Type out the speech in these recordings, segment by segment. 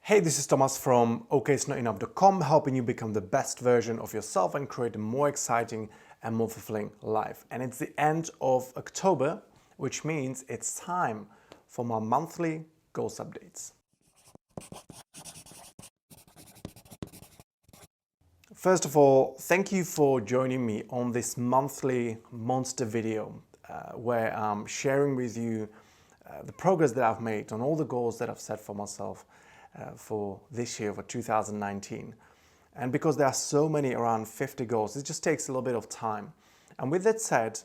Hey, this is Tomas from okaysnotenough.com, helping you become the best version of yourself and create a more exciting and more fulfilling life. And it's the end of October, which means it's time for my monthly goals updates. First of all, thank you for joining me on this monthly monster video where I'm sharing with you the progress that I've made on all the goals that I've set for myself for this year, for 2019. And because there are so many, around 50 goals, it just takes a little bit of time. And with that said,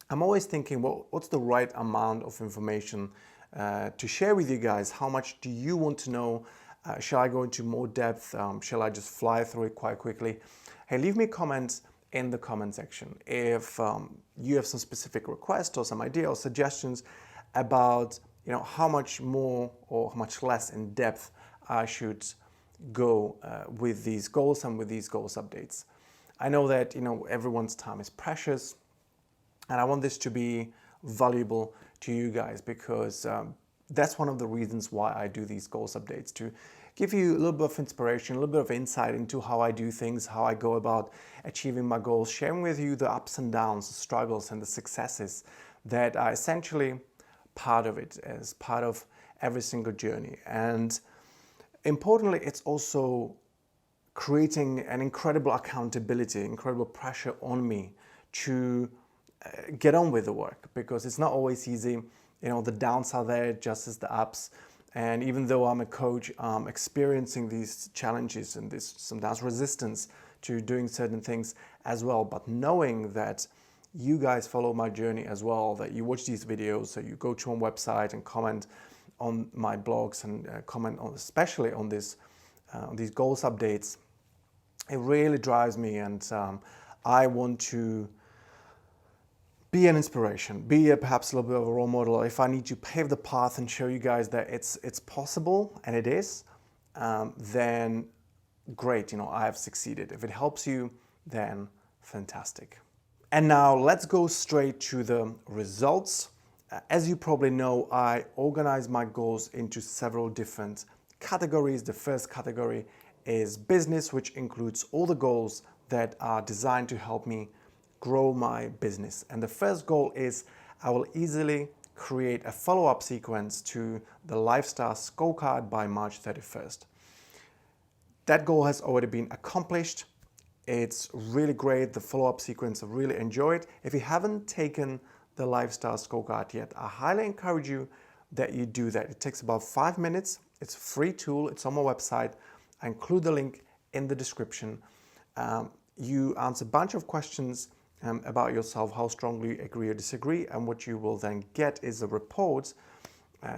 I'm always thinking, well, what's the right amount of information to share with you guys? How much do you want to know? Shall I go into more depth? Shall I just fly through it quite quickly? Hey, leave me comments in the comment section if you have some specific requests or some idea or suggestions about how much more or how much less in depth I should go with these goals and with these goals updates. I know that everyone's time is precious, and I want this to be valuable to you guys because that's one of the reasons why I do these goals updates, to give you a little bit of inspiration, a little bit of insight into how I do things, how I go about achieving my goals, sharing with you the ups and downs, the struggles and the successes that are essentially part of it, as part of every single journey. And importantly, it's also creating an incredible accountability, incredible pressure on me to get on with the work, because it's not always easy. The downs are there just as the ups. And even though I'm a coach, I'm experiencing these challenges and this sometimes resistance to doing certain things as well. But knowing that you guys follow my journey as well, that you watch these videos, so you go to my website and comment on my blogs and comment on, especially on these goals updates, it really drives me. And I want to be an inspiration, be perhaps a little bit of a role model. If I need to pave the path and show you guys that it's possible, and it is, then great, I have succeeded. If it helps you, then fantastic. And now let's go straight to the results. As you probably know, I organize my goals into several different categories. The first category is business, which includes all the goals that are designed to help me grow my business. And the first goal is I will easily create a follow-up sequence to the Lifestyle Scorecard by March 31st. That goal has already been accomplished. It's really great. The follow-up sequence, I really enjoy it. If you haven't taken the Lifestyle Scorecard yet, I highly encourage you that you do that. It takes about 5 minutes. It's a free tool. It's on my website. I include the link in the description. You answer a bunch of questions about yourself, how strongly you agree or disagree, and what you will then get is a report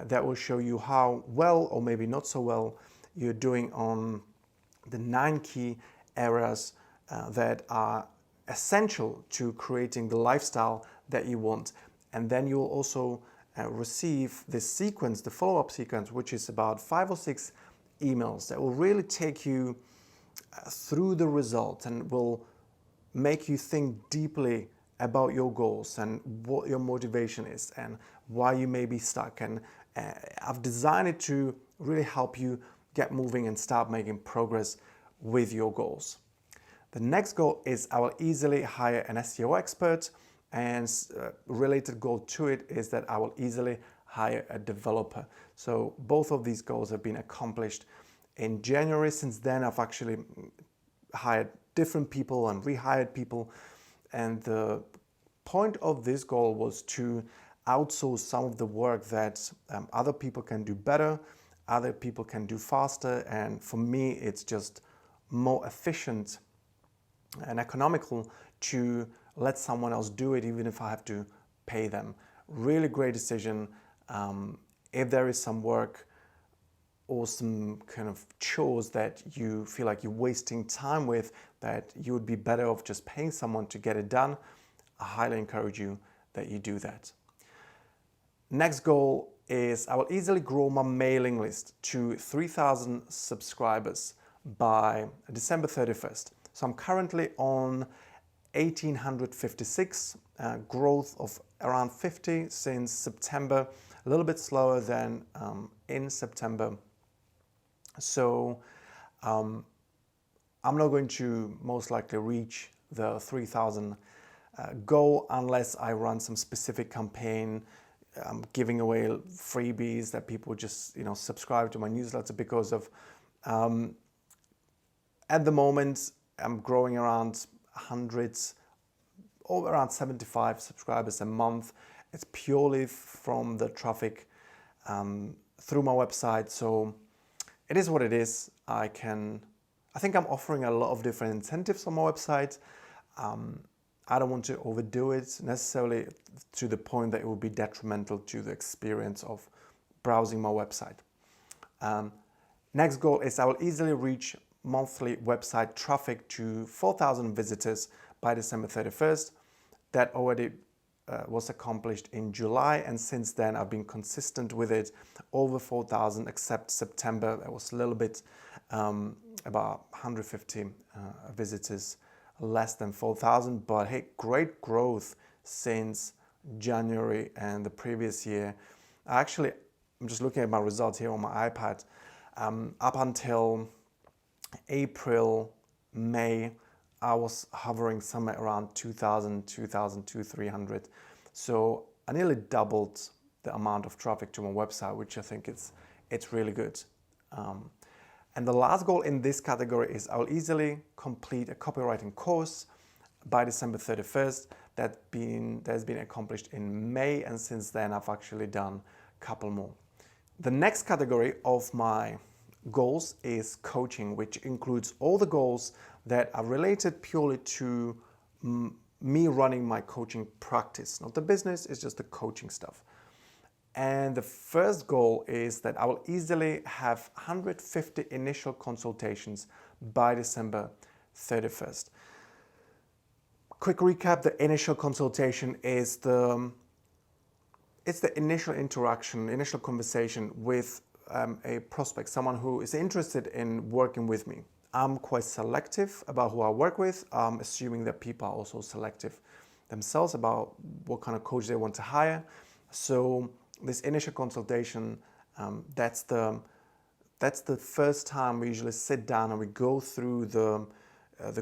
that will show you how well or maybe not so well you're doing on the 9 key areas that are essential to creating the lifestyle that you want. And then you will also receive this sequence, the follow-up sequence, which is about 5 or 6 emails that will really take you through the results and will make you think deeply about your goals and what your motivation is and why you may be stuck. And I've designed it to really help you get moving and start making progress with your goals. The next goal is I will easily hire an SEO expert, and related goal to it is that I will easily hire a developer. So both of these goals have been accomplished in January. Since then, I've actually hired different people and rehired people. And the point of this goal was to outsource some of the work that other people can do better, other people can do faster. And for me, it's just more efficient and economical to let someone else do it, even if I have to pay them. Really great decision. If there is some work or some kind of chores that you feel like you're wasting time with, that you would be better off just paying someone to get it done, I highly encourage you that you do that. Next goal is I will easily grow my mailing list to 3,000 subscribers by December 31st. So I'm currently on 1,856, growth of around 50 since September, a little bit slower than in September. So I'm not going to most likely reach the 3,000 goal unless I run some specific campaign, giving away freebies that people just subscribe to my newsletter because of. At the moment, I'm growing around hundreds or around 75 subscribers a month. It's purely from the traffic through my website. So it is what it is. I think I'm offering a lot of different incentives on my website. I don't want to overdo it necessarily to the point that it will be detrimental to the experience of browsing my website. Next goal is I will easily reach monthly website traffic to 4,000 visitors by December 31st. That already was accomplished in July, and since then I've been consistent with it, over 4,000, except September. That was a little bit about 150 visitors, less than 4,000, but hey, great growth since January and the previous year. Actually, I'm just looking at my results here on my iPad. Up until April, May, I was hovering somewhere around 2,000, 300. So I nearly doubled the amount of traffic to my website, which I think it's really good. And the last goal in this category is I'll easily complete a copywriting course by December 31st. That's been accomplished in May, and since then I've actually done a couple more. The next category of my goals is coaching, which includes all the goals that are related purely to me running my coaching practice. Not the business, it's just the coaching stuff. And the first goal is that I will easily have 150 initial consultations by December 31st. Quick recap, the initial consultation is it's the initial interaction, initial conversation with a prospect, someone who is interested in working with me. I'm quite selective about who I work with. I'm assuming that people are also selective themselves about what kind of coach they want to hire. So this initial consultation, that's the first time we usually sit down and we go through the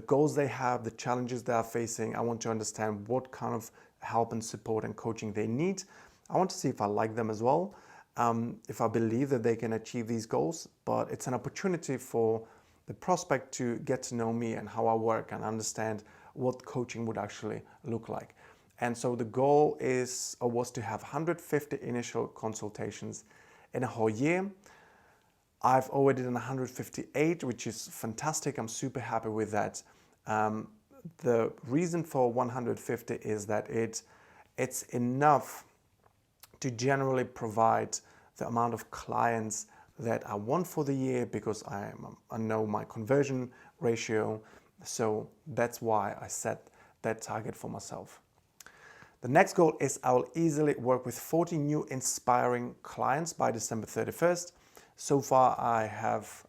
goals they have, the challenges they are facing. I want to understand what kind of help and support and coaching they need. I want to see if I like them as well, if I believe that they can achieve these goals. But it's an opportunity for the prospect to get to know me and how I work and understand what coaching would actually look like. And so the goal was to have 150 initial consultations in a whole year. I've already done 158, which is fantastic. I'm super happy with that. The reason for 150 is that it's enough to generally provide the amount of clients that I want for the year, because I know my conversion ratio. So that's why I set that target for myself. The next goal is I will easily work with 40 new inspiring clients by December 31st. So far, I have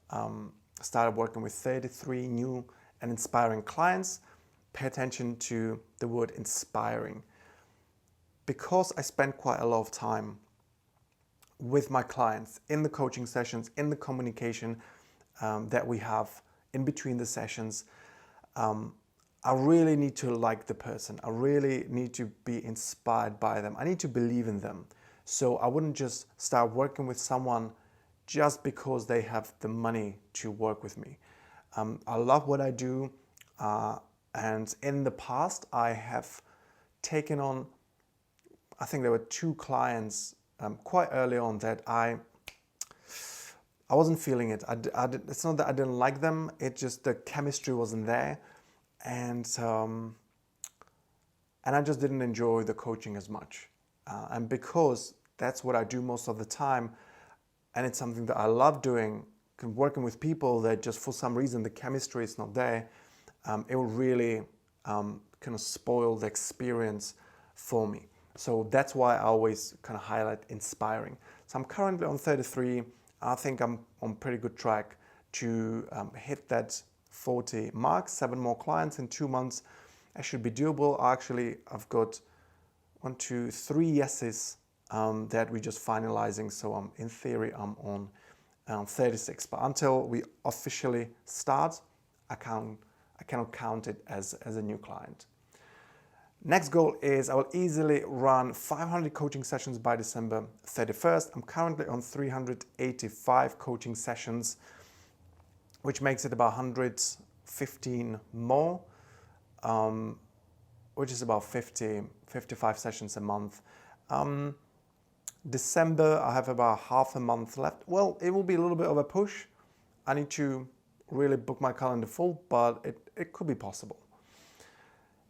started working with 33 new and inspiring clients. Pay attention to the word inspiring. Because I spend quite a lot of time with my clients in the coaching sessions, in the communication that we have in between the sessions, I really need to like the person. I really need to be inspired by them. I need to believe in them. So I wouldn't just start working with someone just because they have the money to work with me. I love what I do. And in the past, I have taken on, I think there were 2 clients quite early on that I wasn't feeling it. It's not that I didn't like them. It just, the chemistry wasn't there. And I just didn't enjoy the coaching as much. And because that's what I do most of the time, and it's something that I love doing, working with people that just for some reason the chemistry is not there, it will really kind of spoil the experience for me. So that's why I always kind of highlight inspiring. So I'm currently on 33. I think I'm on pretty good track to hit that 40 mark. 7 more clients in 2 months. It should be doable. I've got 1, 2, 3 yeses that we're just finalizing. So in theory, I'm on 36. But until we officially start, I cannot count it as a new client. Next goal is I will easily run 500 coaching sessions by December 31st. I'm currently on 385 coaching sessions, which makes it about 115 more, which is about 55 sessions a month. December, I have about half a month left. Well, it will be a little bit of a push. I need to really book my calendar full, but it could be possible.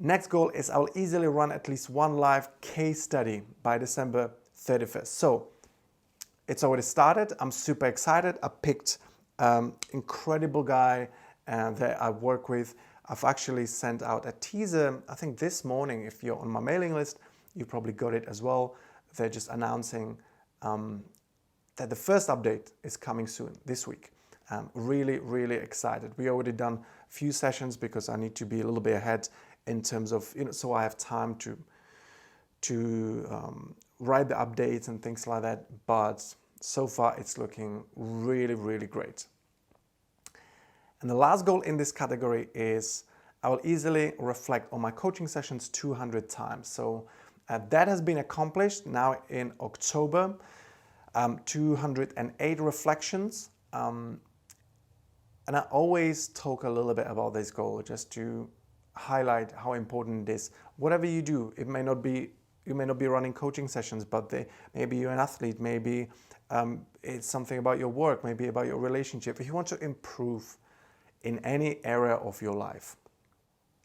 Next goal is I'll easily run at least one live case study by December 31st. So it's already started. I'm super excited. I picked incredible guy that I work with. I've actually sent out a teaser, I think this morning. If you're on my mailing list, you probably got it as well. They're just announcing that the first update is coming soon, this week. Really, really excited. We already done a few sessions because I need to be a little bit ahead in terms of, so I have time to write the updates and things like that. But so far it's looking really, really great. And the last goal in this category is I will easily reflect on my coaching sessions 200 times. So that has been accomplished now in October, 208 reflections. And I always talk a little bit about this goal just to highlight how important it is. Whatever you do, you may not be running coaching sessions, but maybe you're an athlete, maybe it's something about your work, maybe about your relationship. If you want to improve in any area of your life,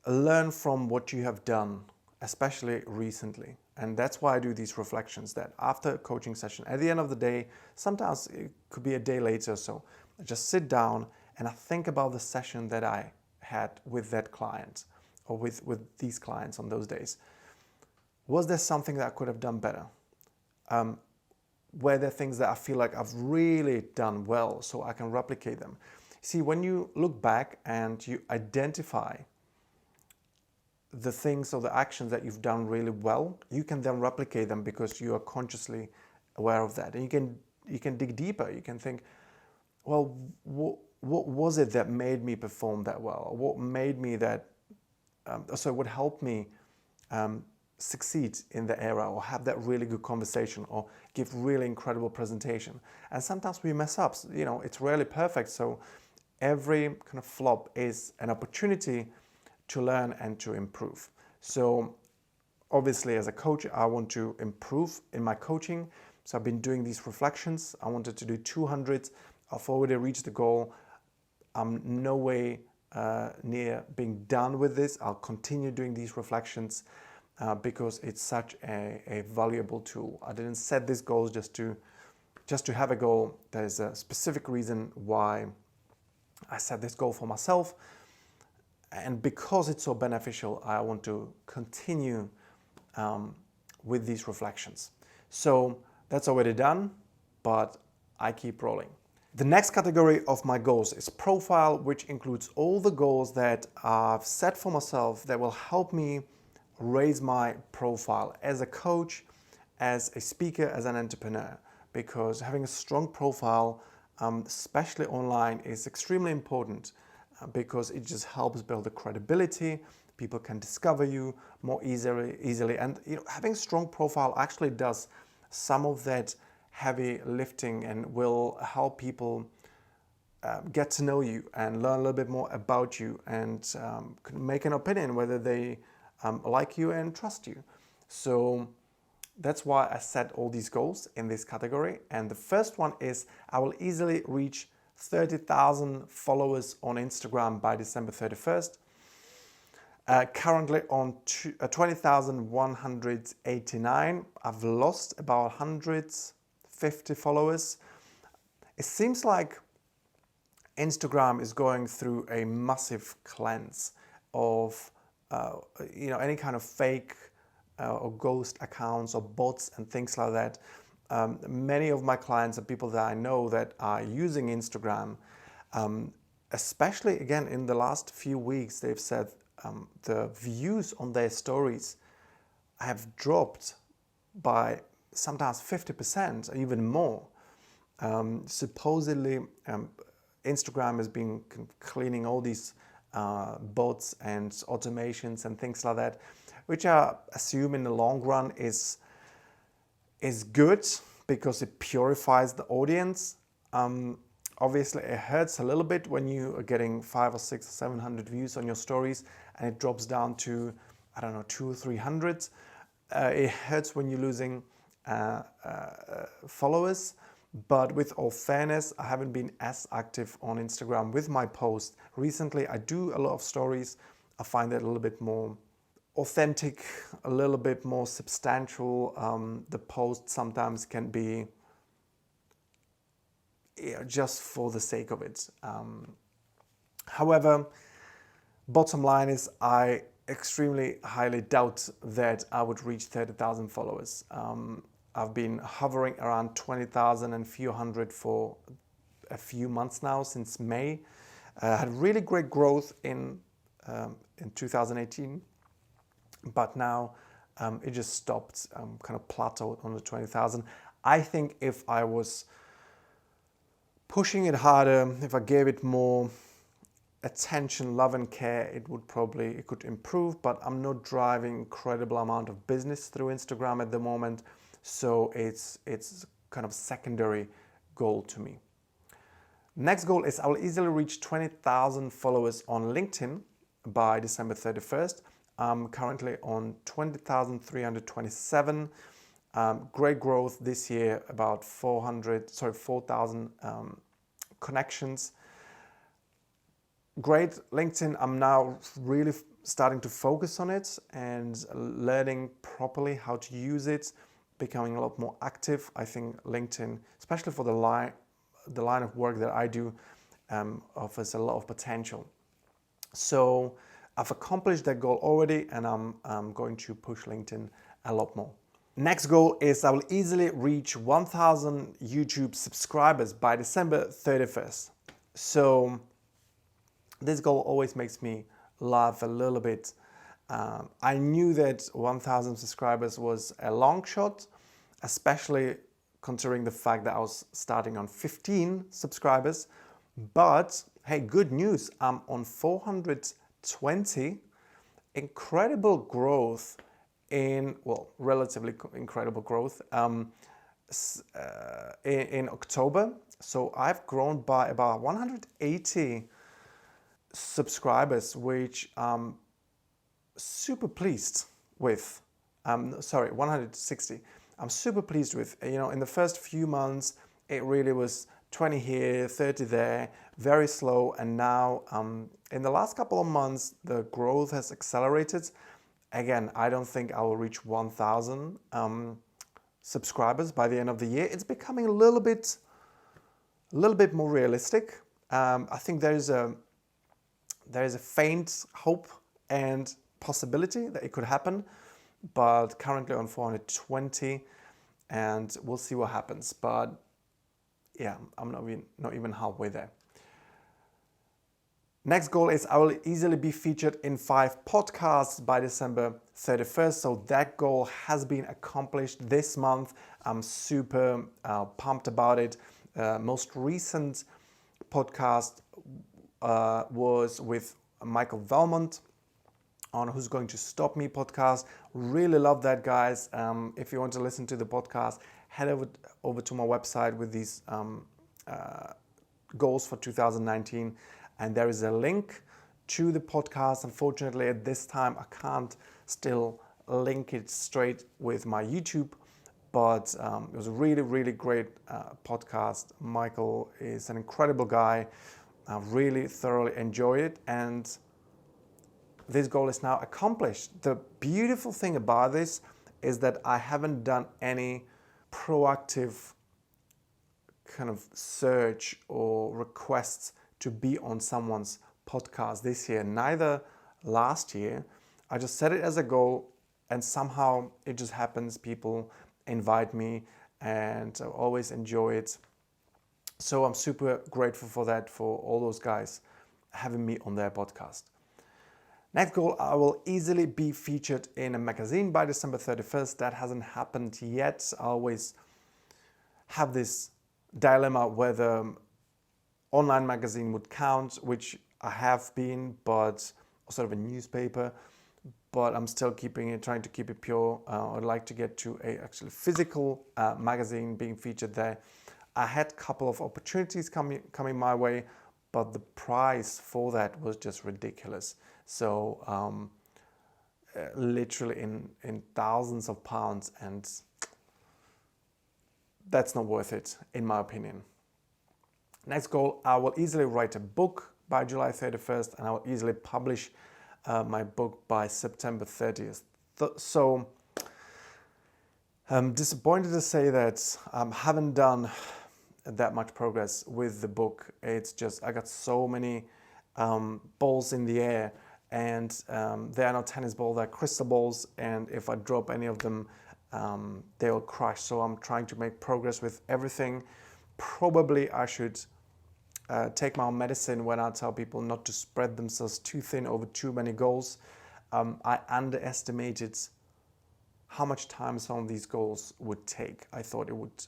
learn from what you have done, especially recently. And that's why I do these reflections, that after a coaching session, at the end of the day, sometimes it could be a day later or so, I just sit down and I think about the session that I had with that client or with these clients on those days. Was there something that I could have done better? Were there things that I feel like I've really done well so I can replicate them? See, when you look back and you identify the things or the actions that you've done really well, you can then replicate them because you are consciously aware of that. And you can dig deeper. You can think, well, what was it that made me perform that well? What made me what helped me succeed in the area, or have that really good conversation, or give really incredible presentation? And sometimes we mess up. It's rarely perfect. So every kind of flop is an opportunity to learn and to improve. So obviously as a coach, I want to improve in my coaching. So I've been doing these reflections. I wanted to do 200. I've already reached the goal. I'm no way near being done with this. I'll continue doing these reflections because it's such a valuable tool. I didn't set these goals just to have a goal. There's a specific reason why I set this goal for myself. And because it's so beneficial, I want to continue with these reflections. So that's already done, but I keep rolling. The next category of my goals is profile, which includes all the goals that I've set for myself that will help me raise my profile as a coach, as a speaker, as an entrepreneur. Because having a strong profile, especially online, is extremely important because it just helps build the credibility. People can discover you more easily. And having a strong profile actually does some of that heavy lifting and will help people get to know you and learn a little bit more about you and make an opinion whether they like you and trust you. So that's why I set all these goals in this category. And the first one is I will easily reach 30,000 followers on Instagram by December 31st. Currently on 20,189. I've lost about 150 followers. It seems like Instagram is going through a massive cleanse of any kind of fake or ghost accounts or bots and things like that. Many of my clients and people that I know that are using Instagram, especially again in the last few weeks, they've said the views on their stories have dropped by sometimes 50% or even more. Supposedly, Instagram has been cleaning all these bots and automations and things like that, which I assume in the long run is good because it purifies the audience. Obviously, it hurts a little bit when you are getting 500 or 600 or 700 views on your stories and it drops down to, I don't know, 200 or 300. It hurts when you're losing followers. But with all fairness, I haven't been as active on Instagram with my posts. Recently, I do a lot of stories. I find that a little bit more authentic, a little bit more substantial. The post sometimes can be just for the sake of it. However, bottom line is I extremely highly doubt that I would reach 30,000 followers. I've been hovering around 20,000 and few hundred for a few months now, since May. I had really great growth in 2018, but now it just stopped, kind of plateaued on the 20,000. I think if I was pushing it harder, if I gave it more attention, love and care, it could improve, but I'm not driving incredible amount of business through Instagram at the moment. So it's kind of secondary goal to me. Next goal is I will easily reach 20,000 followers on LinkedIn by December 31st. I'm currently on 20,327. Great growth this year, about 4,000 connections. Great. LinkedIn, I'm now really starting to focus on it and learning properly how to use it, becoming a lot more active. I think LinkedIn, especially for the line of work that I do, offers a lot of potential. So I've accomplished that goal already, and I'm going to push LinkedIn a lot more. Next goal is I will easily reach 1,000 YouTube subscribers by December 31st. So this goal always makes me laugh a little bit. I knew that 1,000 subscribers was a long shot, especially considering the fact that I was starting on 15 subscribers. But hey, good news, I'm on 420. Incredible growth relatively incredible growth in October. So I've grown by about 180 subscribers, which I'm super pleased with. 160. I'm super pleased with. In the first few months, it really was 20 here, 30 there, very slow. And now in the last couple of months, the growth has accelerated. Again, I don't think I will reach 1,000 subscribers by the end of the year. It's becoming a little bit more realistic. I think there is a faint hope and possibility that it could happen, but currently on 420, and we'll see what happens. But yeah, I'm not even halfway there. Next goal is I will easily be featured in 5 podcasts by December 31st. So that goal has been accomplished this month. I'm super pumped about it. Most recent podcast was with Michael Valmont on Who's Going to Stop Me podcast. Really love that, guys. If you want to listen to the podcast, head over to my website with these goals for 2019. And there is a link to the podcast. Unfortunately, at this time, I can't still link it straight with my YouTube, but it was a really, really great podcast. Michael is an incredible guy. I really thoroughly enjoyed it, and this goal is now accomplished. The beautiful thing about this is that I haven't done any proactive kind of search or requests to be on someone's podcast this year, neither last year. I just set it as a goal, and somehow it just happens. People invite me, and I always enjoy it. So I'm super grateful for that, for all those guys having me on their podcast. Next goal, I will easily be featured in a magazine by December 31st. That hasn't happened yet. I always have this dilemma whether online magazine would count, which I have been, but sort of a newspaper, but I'm still trying to keep it pure. I'd like to get to a actually physical magazine being featured there. I had a couple of opportunities coming my way, but the price for that was just ridiculous. So literally in thousands of pounds, and that's not worth it, in my opinion. Next goal, I will easily write a book by July 31st, and I will easily publish my book by September 30th. So I'm disappointed to say that I haven't done that much progress with the book. It's just, I got so many balls in the air, and they are not tennis balls, they're crystal balls, and if I drop any of them, they will crash. So I'm trying to make progress with everything. Probably I should take my own medicine when I tell people not to spread themselves too thin over too many goals. I underestimated how much time some of these goals would take. I thought it would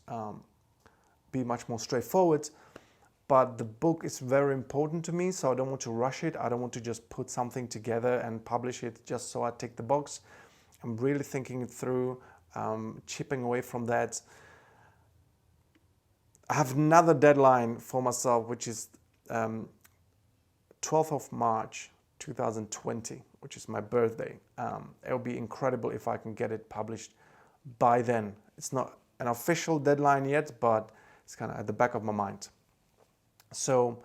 be much more straightforward, but the book is very important to me, so I don't want to rush it. I don't want to just put something together and publish it just so I tick the box. I'm really thinking it through, chipping away from that. I have another deadline for myself, which is 12th of March 2020, which is my birthday. It will be incredible if I can get it published by then. It's not an official deadline yet, but it's kind of at the back of my mind. So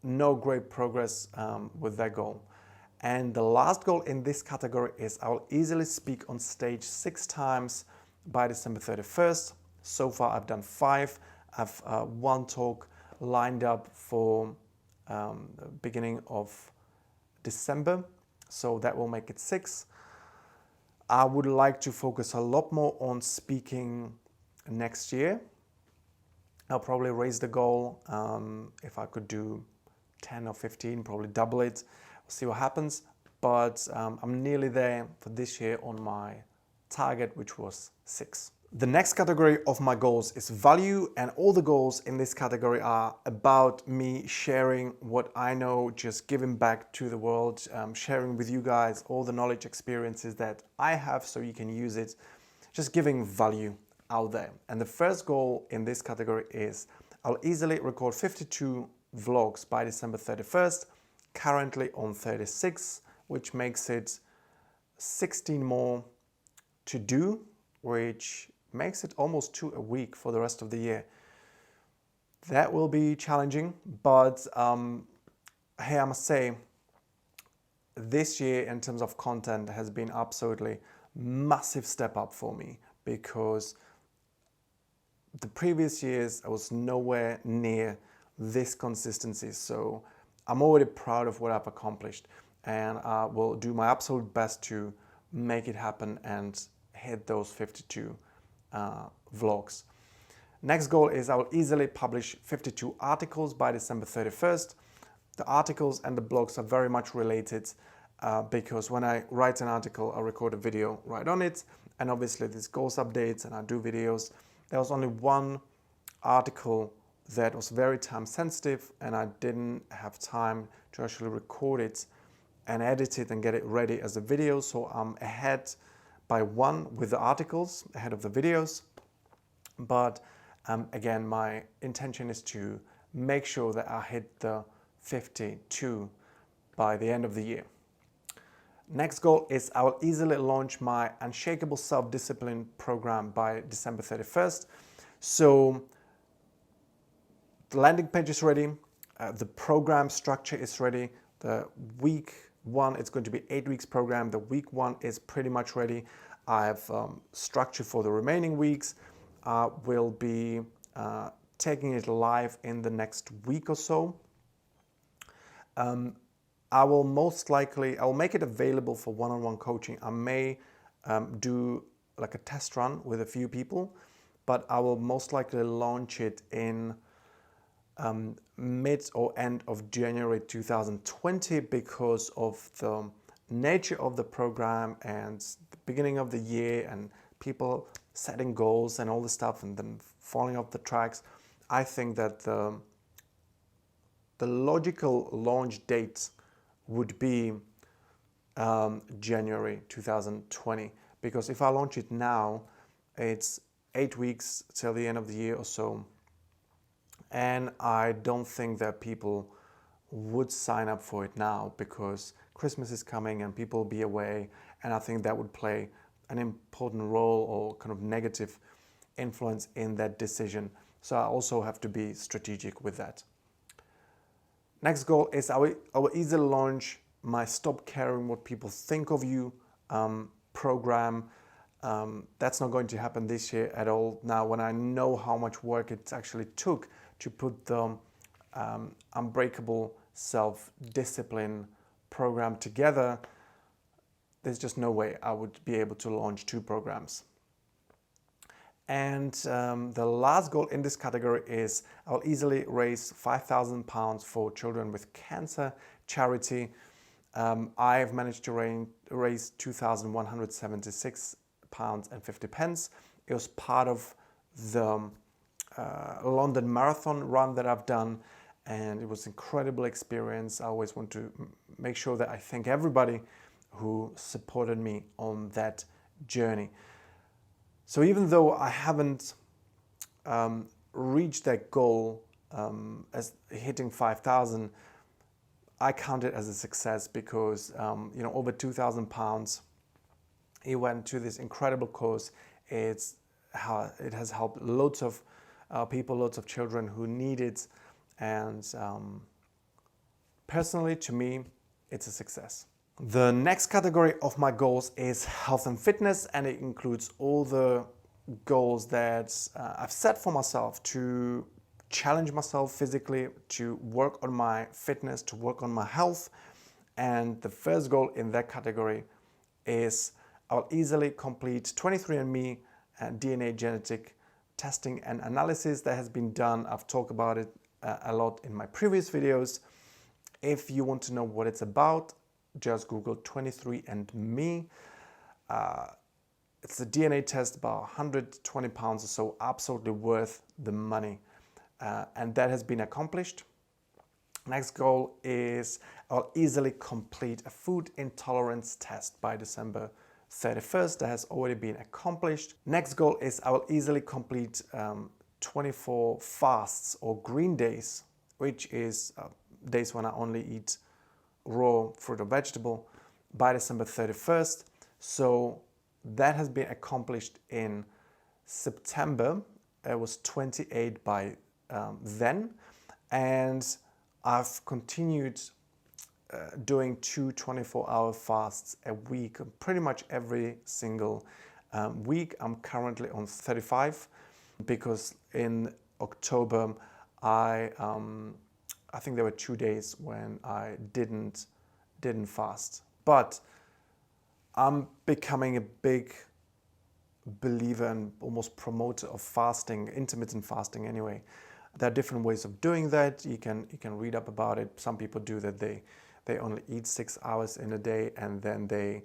no great progress with that goal. And the last goal in this category is I will easily speak on stage 6 times by December 31st. So far I've done 5. I've one talk lined up for the beginning of December, so that will make it 6. I would like to focus a lot more on speaking next year. I'll probably raise the goal. If I could do 10 or 15, probably double it. We'll see what happens. But I'm nearly there for this year on my target, which was 6. The next category of my goals is value, and all the goals in this category are about me sharing what I know, just giving back to the world, sharing with you guys all the knowledge, experiences that I have so you can use it, just giving value out there. And the first goal in this category is I'll easily record 52 vlogs by December 31st, currently on 36, which makes it 16 more to do, which makes it almost 2 a week for the rest of the year. That will be challenging, but hey, I must say, this year in terms of content has been absolutely massive step up for me, because the previous years I was nowhere near this consistency. So I'm already proud of what I've accomplished, and I will do my absolute best to make it happen and hit those 52 vlogs. Next goal is I will easily publish 52 articles by December 31st. The articles and the blogs are very much related because when I write an article, I record a video right on it, and obviously there's goals updates and I do videos. There was only one article that was very time sensitive, and I didn't have time to actually record it and edit it and get it ready as a video, so I'm ahead by 1 with the articles, ahead of the videos. But again, my intention is to make sure that I hit the 52 by the end of the year. Next goal is I will easily launch my Unshakable Self-Discipline program by December 31st. So the landing page is ready, the program structure is ready. The week 1, it's going to be 8 weeks program. The week 1 is pretty much ready. I have structure for the remaining weeks. Will be taking it live in the next week or so. I will make it available for one-on-one coaching. I may do like a test run with a few people, but I will most likely launch it in mid or end of January 2020 because of the nature of the program and the beginning of the year and people setting goals and all this stuff and then falling off the tracks. I think that the logical launch date would be January 2020, because if I launch it now, it's 8 weeks till the end of the year or so, and I don't think that people would sign up for it now, because Christmas is coming and people will be away, and I think that would play an important role or kind of negative influence in that decision. So I also have to be strategic with that. Next goal is I will easily launch my Stop Caring What People Think of You program. That's not going to happen this year at all. Now, when I know how much work it actually took to put the Unbreakable Self-Discipline program together, there's just no way I would be able to launch 2 programs. And the last goal in this category is I'll easily raise £5,000 for Children with Cancer charity. I've managed to raise £2,176.50. It was part of the London Marathon run that I've done, and it was an incredible experience. I always want to make sure that I thank everybody who supported me on that journey. So even though I haven't reached that goal as hitting 5,000, I count it as a success, because over £2,000 it went to this incredible cause. It has helped loads of people, loads of children who need it, and personally, to me, it's a success. The next category of my goals is health and fitness, and it includes all the goals that I've set for myself to challenge myself physically, to work on my fitness, to work on my health. And the first goal in that category is I'll easily complete 23andMe DNA genetic testing and analysis that has been done. I've talked about it a lot in my previous videos. If you want to know what it's about, just Google 23andMe. It's a DNA test, about £120 or so, absolutely worth the money. And that has been accomplished. Next goal is I'll easily complete a food intolerance test by December 31st. That has already been accomplished. Next goal is I will easily complete 24 fasts or green days, which is days when I only eat raw fruit or vegetable, by December 31st. So that has been accomplished in September. It was 28 by then, and I've continued doing 2 24-hour fasts a week, pretty much every single week. I'm currently on 35, because in October I think there were 2 days when I didn't fast. But I'm becoming a big believer and almost promoter of fasting, intermittent fasting anyway. There are different ways of doing that. You can read up about it. Some people do that. They only eat 6 hours in a day, and then they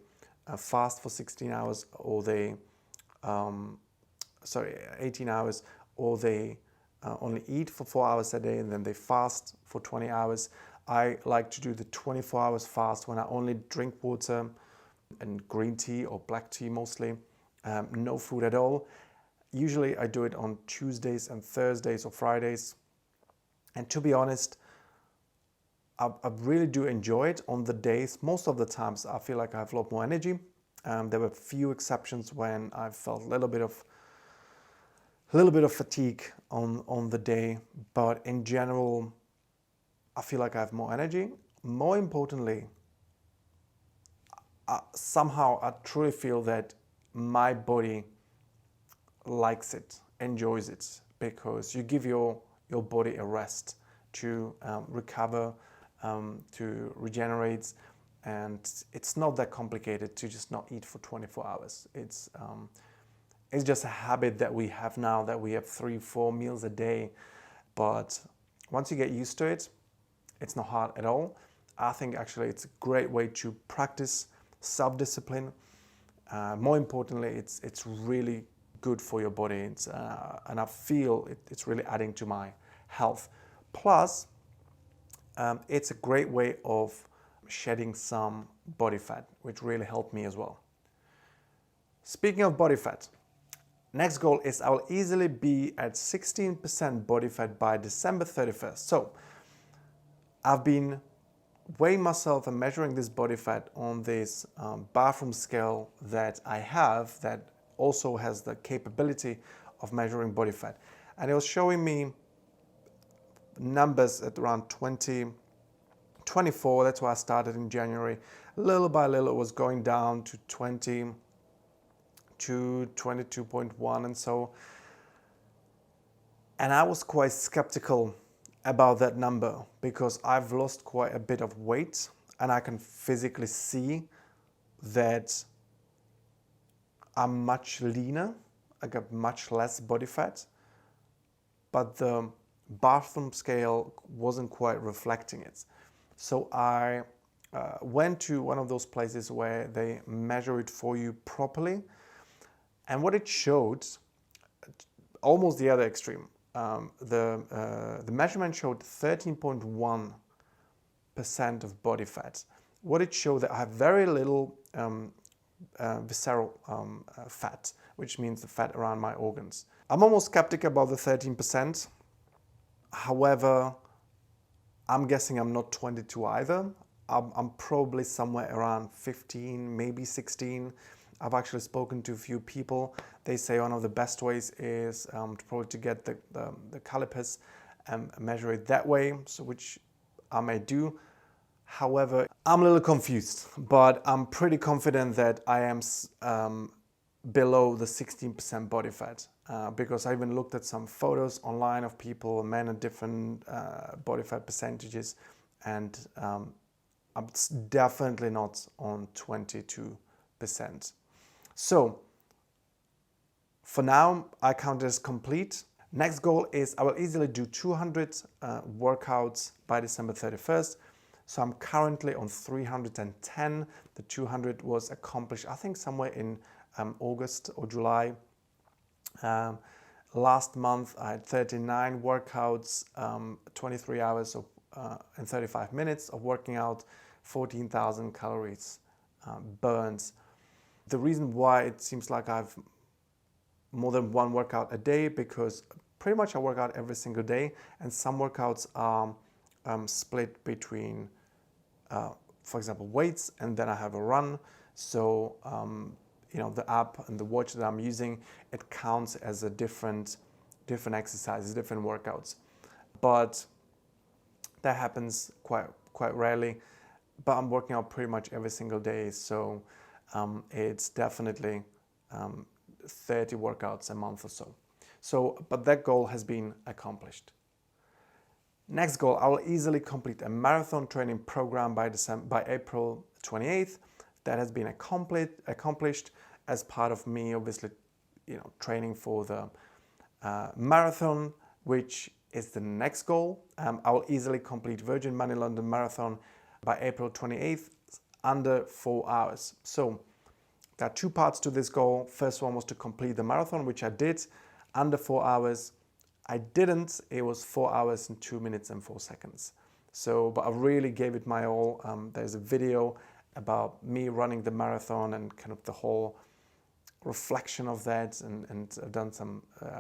fast for 16 hours, or 18 hours, or they only eat for 4 hours a day, and then they fast for 20 hours. I like to do the 24 hours fast, when I only drink water and green tea or black tea mostly, no food at all. Usually I do it on Tuesdays and Thursdays or Fridays. And to be honest, I really do enjoy it on the days. Most of the times I feel like I have a lot more energy. There were a few exceptions when I felt a little bit of fatigue on the day, but in general, I feel like I have more energy. More importantly, somehow I truly feel that my body likes it, enjoys it, because you give your body a rest to recover, to regenerate, and it's not that complicated to just not eat for 24 hours. It's just a habit that we have now, that we have 3-4 meals a day. But once you get used to it, it's not hard at all. I think actually it's a great way to practice self-discipline. More importantly, it's really good for your body. And I feel it's really adding to my health. Plus, it's a great way of shedding some body fat, which really helped me as well. Speaking of body fat, next goal is I will easily be at 16% body fat by December 31st. So I've been weighing myself and measuring this body fat on this bathroom scale that I have that also has the capability of measuring body fat. And it was showing me numbers at around 24, that's why I started in January. Little by little it was going down to 20, to 22.1 and so. And I was quite skeptical about that number because I've lost quite a bit of weight and I can physically see that I'm much leaner, I got much less body fat, but the bathroom scale wasn't quite reflecting it. So I went to one of those places where they measure it for you properly, and what it showed, almost the other extreme, the measurement showed 13.1% of body fat. What it showed that I have very little visceral fat, which means the fat around my organs. I'm almost skeptical about the 13%. However, I'm guessing I'm not 22 either. I'm probably somewhere around 15, maybe 16. I've actually spoken to a few people. They say one of the best ways is probably to get the calipers and measure it that way, so which I may do. However, I'm a little confused, but I'm pretty confident that I am below the 16% body fat because I even looked at some photos online of people, men at different body fat percentages, and I'm definitely not on 22%. So for now, I count it as complete. Next goal is I will easily do 200 workouts by December 31st. So I'm currently on 310. The 200 was accomplished, I think, somewhere in August or July. Last month, I had 39 workouts, 23 hours and 35 minutes of working out, 14,000 calories burned. The reason why it seems like I've more than one workout a day, because pretty much I work out every single day, and some workouts are split between, for example, weights, and then I have a run. So, the app and the watch that I'm using, it counts as a different exercises, different workouts. But that happens quite rarely. But I'm working out pretty much every single day, so it's definitely 30 workouts a month or so. But that goal has been accomplished. Next goal, I will easily complete a marathon training program by April 28th. That has been accomplished as part of me, obviously, training for the marathon, which is the next goal. I will easily complete Virgin Money London Marathon by April 28th, under 4 hours. So there are two parts to this goal. First one was to complete the marathon, which I did under 4 hours. I didn't. It was 4 hours and 2 minutes and 4 seconds. But I really gave it my all. There's a video about me running the marathon and kind of the whole reflection of that, and I've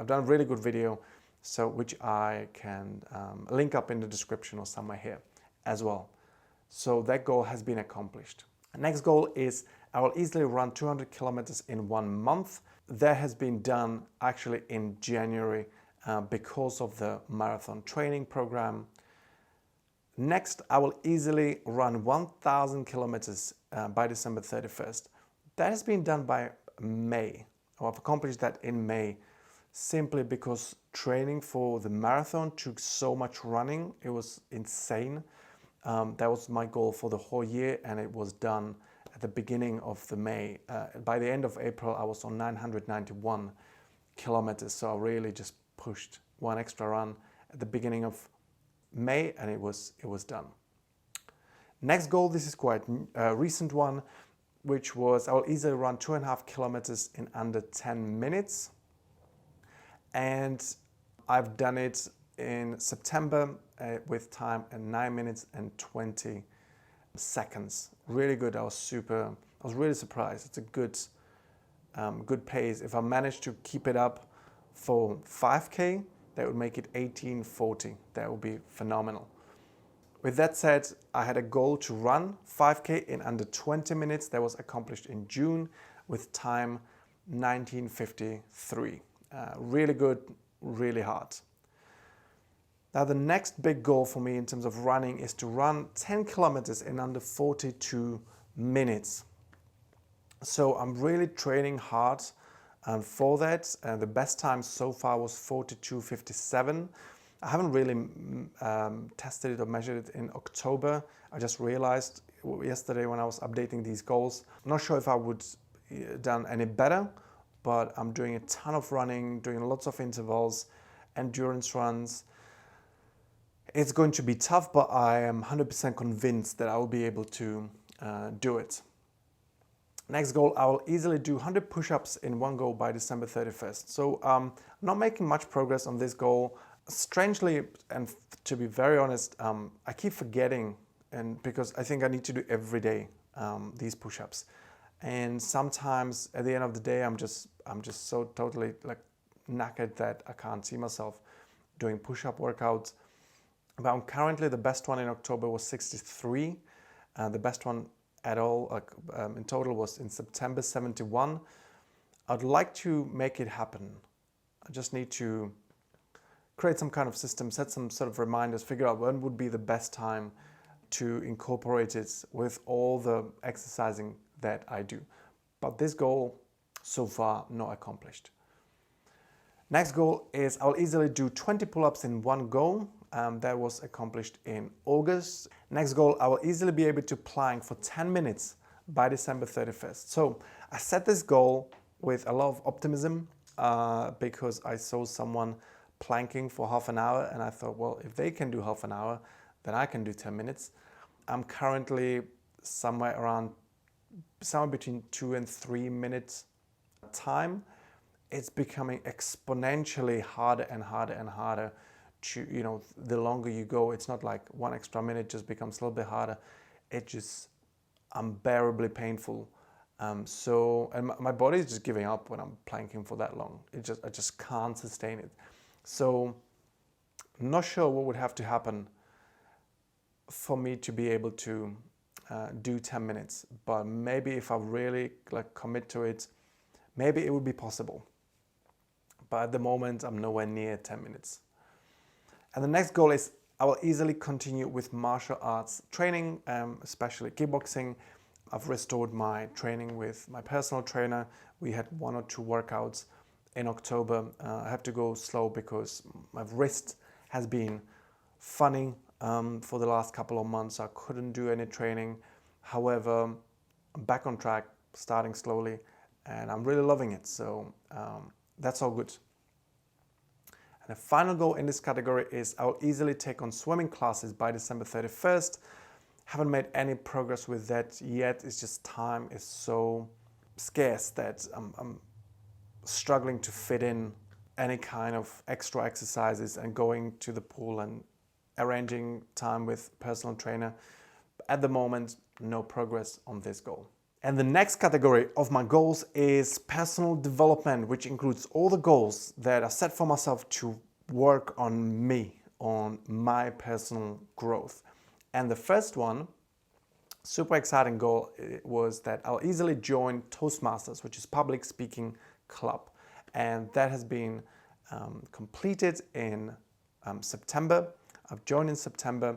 done a really good video, which I can link up in the description or somewhere here as well. So that goal has been accomplished. Next goal is I will easily run 200 kilometers in 1 month. That has been done actually in January because of the marathon training program. Next, I will easily run 1,000 kilometers by December 31st. That has been done by May. I've accomplished that in May, simply because training for the marathon took so much running. It was insane. That was my goal for the whole year, and it was done at the beginning of the May. By the end of April, I was on 991 kilometers. So I really just pushed one extra run at the beginning of May, and it was done. Next goal, this is quite a recent one, which was I will easily run 2.5 kilometers in under 10 minutes. And I've done it in September with time at 9 minutes and 20 seconds. Really good. I was really surprised. It's a good pace. If I manage to keep it up for 5K, that would make it 18:40. That would be phenomenal. With that said, I had a goal to run 5K in under 20 minutes. That was accomplished in June with time 19:53. Really good, really hard. Now the next big goal for me in terms of running is to run 10 kilometers in under 42 minutes. So I'm really training hard for that. The best time so far was 42:57. I haven't really tested it or measured it in October. I just realized yesterday when I was updating these goals. I'm not sure if I would done any better, but I'm doing a ton of running, doing lots of intervals, endurance runs. It's going to be tough, but I am 100% convinced that I will be able to do it. Next goal, I will easily do 100 push-ups in one go by December 31st. So I'm not making much progress on this goal. Strangely, and to be very honest, I keep forgetting, and because I think I need to do every day these push-ups. And sometimes at the end of the day, I'm just so totally like knackered that I can't see myself doing push-up workouts. But currently the best one in October was 63. The best one at all in total was in September 71. I'd like to make it happen. I just need to create some kind of system, set some sort of reminders, figure out when would be the best time to incorporate it with all the exercising that I do. But this goal so far not accomplished. Next goal is I'll easily do 20 pull-ups in one go. That was accomplished in August. Next goal, I will easily be able to plank for 10 minutes by December 31st. So I set this goal with a lot of optimism because I saw someone planking for half an hour and I thought, well, if they can do half an hour, then I can do 10 minutes. I'm currently somewhere between 2 and 3 minutes time. It's becoming exponentially harder and harder and harder to, the longer you go. It's not like one extra minute just becomes a little bit harder. It's just unbearably painful. And my body is just giving up when I'm planking for that long. I just can't sustain it. So I'm not sure what would have to happen for me to be able to do 10 minutes, but maybe if I really commit to it, maybe it would be possible. But at the moment, I'm nowhere near 10 minutes. And the next goal is I will easily continue with martial arts training, especially kickboxing. I've restored my training with my personal trainer. We had 1 or 2 workouts in October. I have to go slow because my wrist has been funny for the last couple of months. I couldn't do any training. However, I'm back on track, starting slowly, and I'm really loving it. So that's all good. And the final goal in this category is I'll easily take on swimming classes by December 31st. Haven't made any progress with that yet. It's just time is so scarce that I'm struggling to fit in any kind of extra exercises and going to the pool and arranging time with personal trainer. At the moment, no progress on this goal. And the next category of my goals is personal development, which includes all the goals that I set for myself to work on me, on my personal growth. And the first one, super exciting goal, was that I'll easily join Toastmasters, which is public speaking club. And that has been completed in September. I've joined in September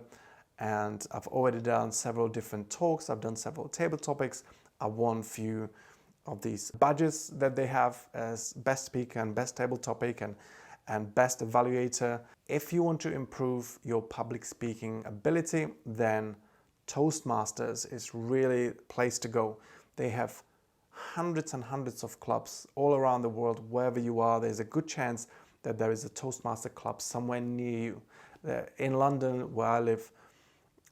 and I've already done several different talks. I've done several table topics. I won a few of these badges that they have as best speaker and best table topic and best evaluator. If you want to improve your public speaking ability, then Toastmasters is really the place to go. They have hundreds and hundreds of clubs all around the world. Wherever you are, there's a good chance that there is a Toastmaster club somewhere near you. In London, where I live,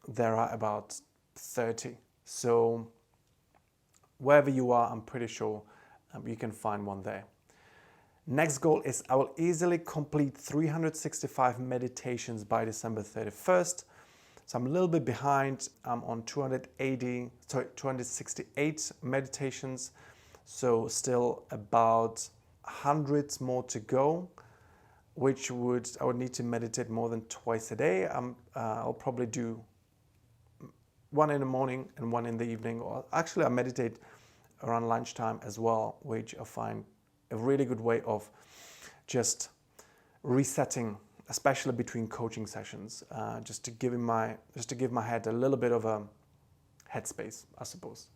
there are about 30. So wherever you are, I'm pretty sure you can find one there. Next goal is I will easily complete 365 meditations by December 31st. So I'm a little bit behind. I'm on 268 meditations. So still about 100 more to go, which I would need to meditate more than twice a day. I'll probably do one in the morning and one in the evening. Or actually I meditate around lunchtime as well, which I find a really good way of just resetting, especially between coaching sessions, just to give my head a little bit of a headspace, I suppose.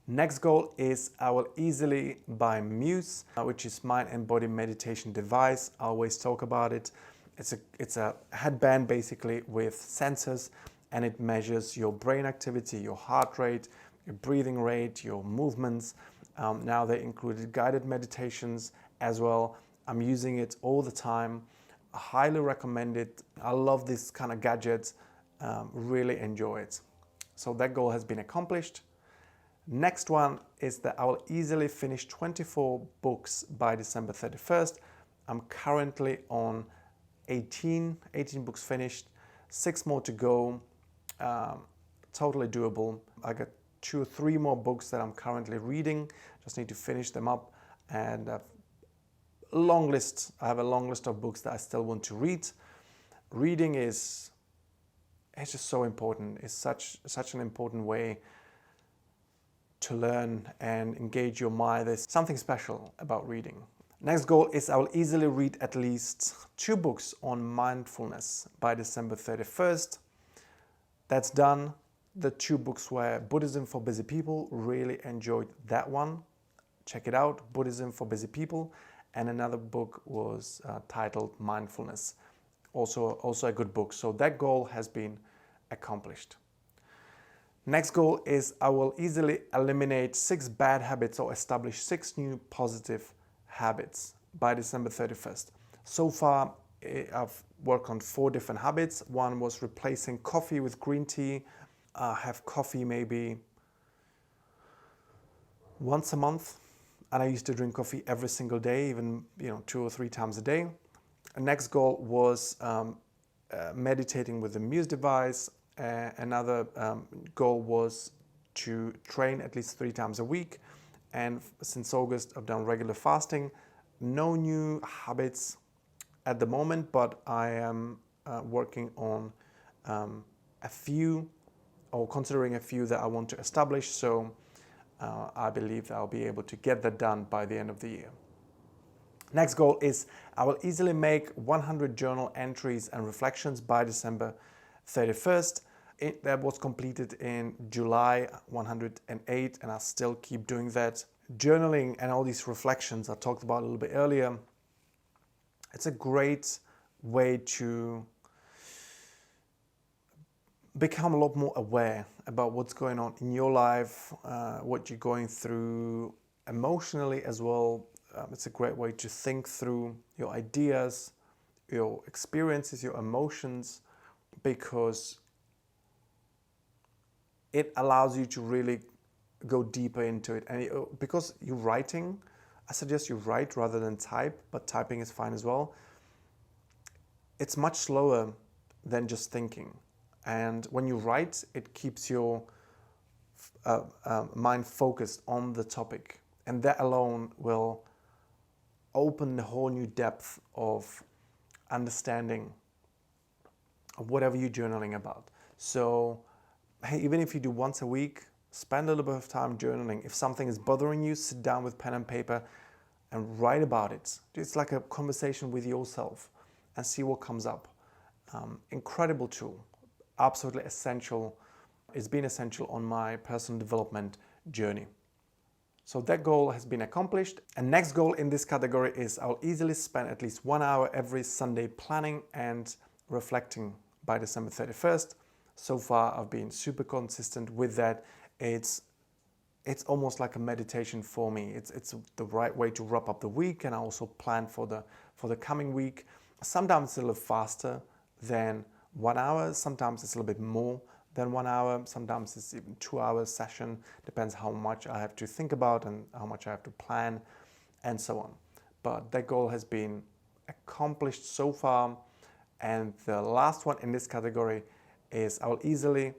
Next goal is I will easily buy Muse, which is mind and body meditation device. I always talk about it. It's a headband basically with sensors, and it measures your brain activity, your heart rate, your breathing rate, your movements. Now they included guided meditations as well. I'm using it all the time. I highly recommend it. I love this kind of gadgets, really enjoy it. So that goal has been accomplished. Next one is that I will easily finish 24 books by December 31st. I'm currently on 18 books finished, 6 more to go. Totally doable. I got 2 or 3 more books that I'm currently reading. Just need to finish them up, and I have a long list of books that I still want to read. Reading it's just so important. It's such an important way to learn and engage your mind. There's something special about reading. Next goal is I will easily read at least 2 books on mindfulness by December 31st. That's done. The 2 books were Buddhism for Busy People. Really enjoyed that one. Check it out, Buddhism for Busy People. And another book was titled Mindfulness. Also a good book. So that goal has been accomplished. Next goal is I will easily eliminate 6 bad habits or establish 6 new positive habits by December 31st. So far, I've worked on 4 different habits. One was replacing coffee with green tea. Have coffee maybe once a month. And I used to drink coffee every single day, even 2 or 3 times a day. The next goal was meditating with the Muse device. Another goal was to train at least 3 times a week. And since August, I've done regular fasting. No new habits at the moment, but I am working on a few, or considering a few that I want to establish. So I believe that I'll be able to get that done by the end of the year. Next goal is I will easily make 100 journal entries and reflections by December 31st. That was completed in July, 108, and I still keep doing that. Journaling and all these reflections I talked about a little bit earlier. It's a great way to become a lot more aware about what's going on in your life, what you're going through emotionally as well. It's a great way to think through your ideas, your experiences, your emotions, because it allows you to really go deeper into it. And because you're writing, I suggest you write rather than type, but typing is fine as well. It's much slower than just thinking. And when you write, it keeps your mind focused on the topic. And that alone will open a whole new depth of understanding of whatever you're journaling about. So, hey, even if you do once a week, spend a little bit of time journaling. If something is bothering you, sit down with pen and paper and write about it. It's like a conversation with yourself and see what comes up. Incredible tool, absolutely essential. It's been essential on my personal development journey. So that goal has been accomplished. And next goal in this category is I'll easily spend at least 1 hour every Sunday planning and reflecting by December 31st. So far, I've been super consistent with that. It's almost like a meditation for me. It's the right way to wrap up the week, and I also plan for the coming week. Sometimes it's a little faster than 1 hour. Sometimes it's a little bit more than 1 hour. Sometimes it's even 2 hours session. Depends how much I have to think about and how much I have to plan. and so on. But that goal has been accomplished so far. And the last one in this category is I'll easily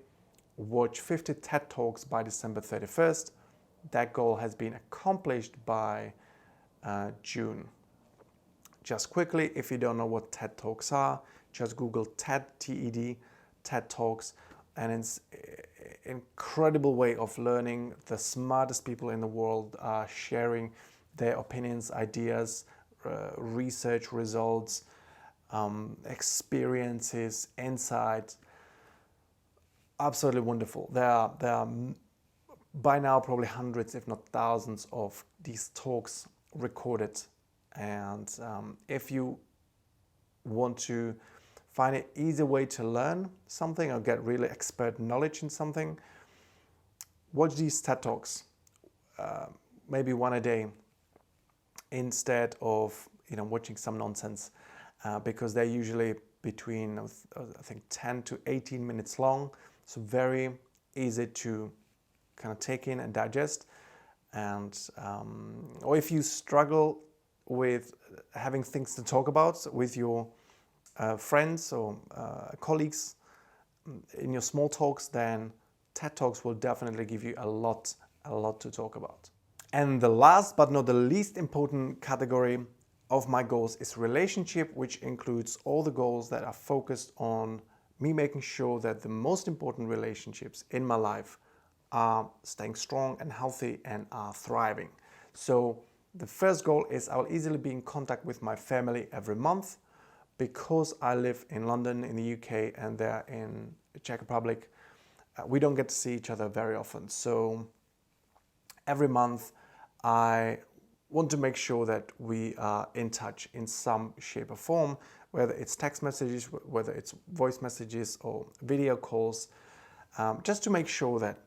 watch 50 TED Talks by December 31st. That goal has been accomplished by June. Just quickly, if you don't know what TED Talks are, just Google TED, T-E-D, TED Talks, and it's an incredible way of learning. The smartest people in the world are sharing their opinions, ideas, research results, experiences, insights. Absolutely wonderful. There are by now probably hundreds, if not thousands, of these talks recorded. And if you want to find an easy way to learn something or get really expert knowledge in something, watch these TED Talks, maybe one a day, instead of watching some nonsense, because they're usually between I think 10 to 18 minutes long, so very easy to kind of take in and digest. And or if you struggle with having things to talk about with your friends or colleagues in your small talks, then TED Talks will definitely give you a lot to talk about. And the last but not the least important category of my goals is relationship, which includes all the goals that are focused on me making sure that the most important relationships in my life are staying strong and healthy and are thriving. So the first goal is I'll easily be in contact with my family every month. Because I live in London in the UK and they're in the Czech Republic, we don't get to see each other very often. So every month I want to make sure that we are in touch in some shape or form, whether it's text messages, whether it's voice messages or video calls, just to make sure that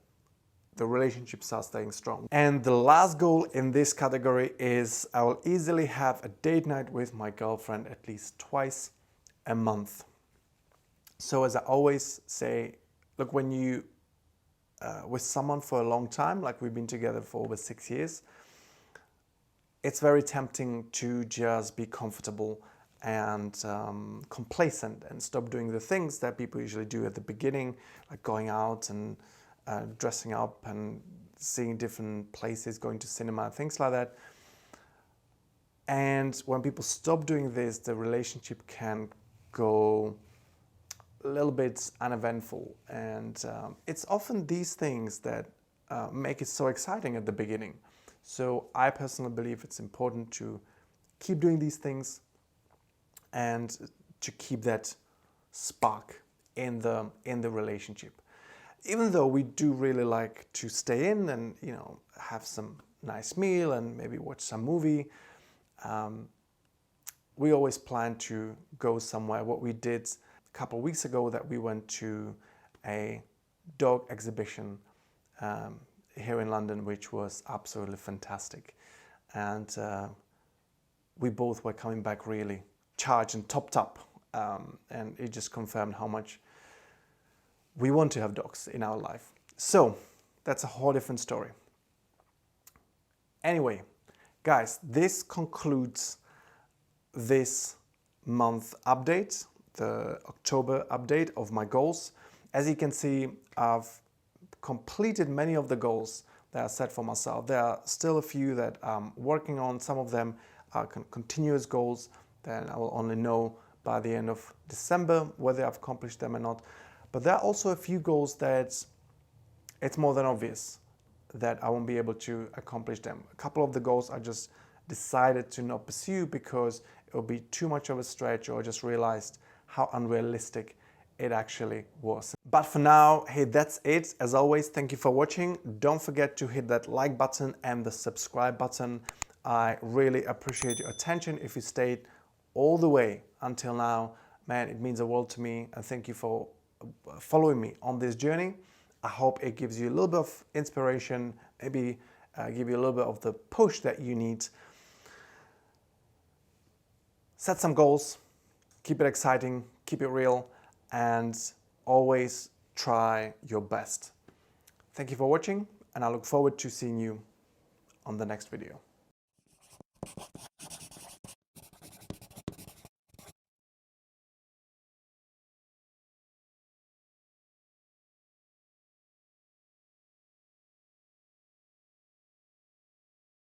the relationships are staying strong. And the last goal in this category is I will easily have a date night with my girlfriend at least twice a month. So as I always say, look, when you with someone for a long time, like we've been together for over 6 years, it's very tempting to just be comfortable and complacent and stop doing the things that people usually do at the beginning, like going out and dressing up and seeing different places, going to cinema, things like that. And when people stop doing this, the relationship can go a little bit uneventful. And it's often these things that make it so exciting at the beginning. So I personally believe it's important to keep doing these things and to keep that spark in the relationship. Even though we do really like to stay in and have some nice meal and maybe watch some movie, we always plan to go somewhere. What we did a couple of weeks ago, that we went to a dog exhibition here in London, which was absolutely fantastic. And we both were coming back really charged and topped up, and it just confirmed how much we want to have dogs in our life. So that's a whole different story. Anyway, guys, this concludes this month update, the October update of my goals. As you can see, I've completed many of the goals that I set for myself. There are still a few that I'm working on. Some of them are continuous goals. Then I will only know by the end of December whether I've accomplished them or not. But there are also a few goals that it's more than obvious that I won't be able to accomplish them. A couple of the goals I just decided to not pursue because it will be too much of a stretch, or I just realized how unrealistic it actually was. But for now, hey, that's it. As always, thank you for watching. Don't forget to hit that like button and the subscribe button. I really appreciate your attention. If you stayed all the way until now, man, it means the world to me. And thank you for following me on this journey. I hope it gives you a little bit of inspiration, maybe give you a little bit of the push that you need. Set some goals, keep it exciting, keep it real, and always try your best. Thank you for watching, and I look forward to seeing you on the next video.